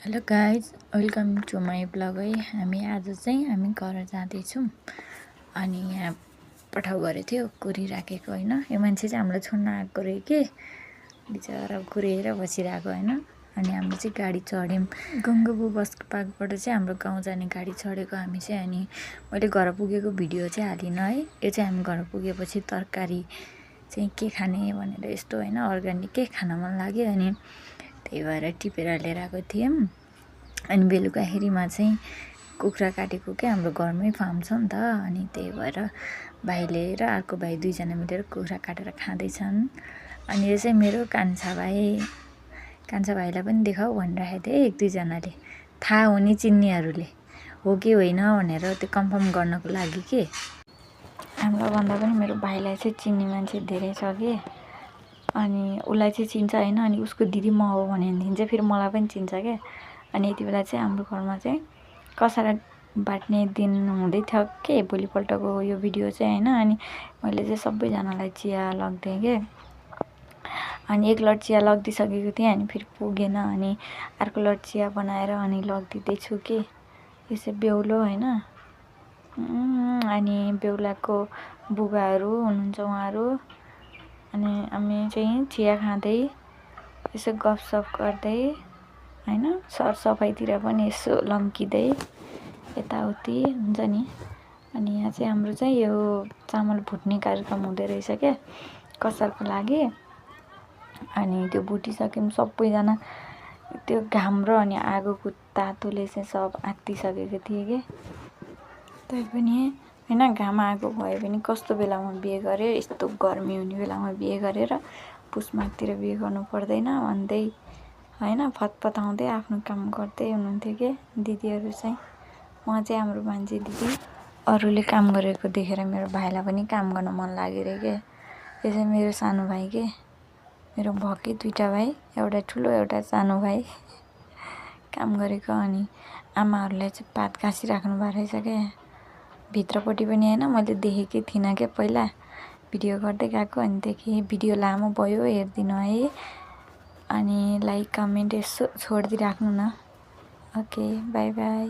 Hello guys, welcome to my blog है। हामी घर जाँदैछौँ अनि यहाँ पठाउ गरेको थियो कुरी राखेको होइन। यो मान्छे चाहिँ हामीलाई छोड्न आएको रह्यो कि बिचरा कुरेर बसिरहेको होइन। अनि हामी चाहिँ गाडी चढ्यौँ। गङ्गाबु बस पार्कबाट चाहिँ हाम्रो गाउँ जाने गाडी चढेको हामी चाहिँ। अनि मैले घर पुगेको भिडियो चाहिँ हालिनँ है। यो चाहिँ हामी घर पुगेपछि तरकारी चाहिँ के खाने भनेर यस्तो होइन, अर्ग्यानिक के खान मन लाग्यो अनि त्यही भएर टिपेर लिएर आएको थियौँ। अनि बेलुकाखेरिमा चाहिँ कुखुरा काटेको क्या, हाम्रो घरमै फार्म छ नि त। अनि त्यही भएर भाइले र अर्को भाइ दुईजना मिलेर कुखुरा काटेर खाँदैछन्। अनि यो चाहिँ मेरो कान्छा भाइलाई पनि देखाऊ भनिराखेको थियो एक दुईजनाले, थाहा हुने चिन्नेहरूले हो कि होइन भनेर त्यो कन्फर्म गर्नको लागि के। हामीलाई भन्दा पनि मेरो भाइलाई चाहिँ चिन्ने मान्छे धेरै छ कि। अनि उसलाई चाहिँ चिन्छ होइन। अनि उसको दिदी म हो भनेदेखि चाहिँ फेरि मलाई पनि चिन्छ क्या। अनि यति बेला चाहिँ हाम्रो घरमा चाहिँ कसार बाट्ने दिन हुँदै थियो के, भोलिपल्टको यो भिडियो चाहिँ होइन। अनि मैले चाहिँ सबैजनालाई चिया लगिदिएँ के। अनि एक लट चिया लगिदिइसकेको थिएँ, अनि फेरि पुगेन। अनि अर्को लट चिया बनाएर अनि लगिदिँदैछु कि। यो चाहिँ बेहुलो होइन। अनि बेहुलाको बुबाहरू हुनुहुन्छ उहाँहरू। अनि हामी चाहिँ चिया खाँदै यसो गफसफ गर्दै होइन, सरसफाइतिर पनि यसो लम्किँदै यताउति हुन्छ नि। अनि यहाँ चाहिँ हाम्रो चाहिँ यो चामल भुट्ने कार्यक्रम हुँदै रहेछ क्या कसारको लागि। अनि त्यो भुटिसक्यौँ सबैजना। त्यो घाम र अनि आगोको तातोले चाहिँ सब आत्तिसकेको थिएँ कि। तैपनि होइन, घाम आगो भयो भने कस्तो बेलामा बिहे गरेँ, यस्तो गर्मी हुने बेलामा बिहे गरेर पुसमाघतिर बिहे गर्नु पर्दैन भन्दै होइन फतफताउँदै आफ्नो काम गर्दै हुनुहुन्थ्यो कि दिदीहरू चाहिँ। उहाँ चाहिँ हाम्रो मान्छे दिदी। अरूले काम गरेको देखेर मेरो भाइलाई पनि काम गर्न मन लाग्यो अरे के। यो चाहिँ मेरो सानो भाइ के, मेरो भक्कै दुईवटा भाइ, एउटा ठुलो एउटा सानो भाइ काम गरेको। अनि आमाहरूले चाहिँ पात कासिराख्नु भएको रहेछ क्या भित्रपट्टि पनि होइन। मैले देखेकै थिइनँ क्या पहिला, भिडियो गर्दै गएको। अनि देखेँ भिडियो लामो भयो, हेरिदिनु है। अनि लाइक कमेन्ट यसो छोडिदिइराख्नु न। Okay, by by.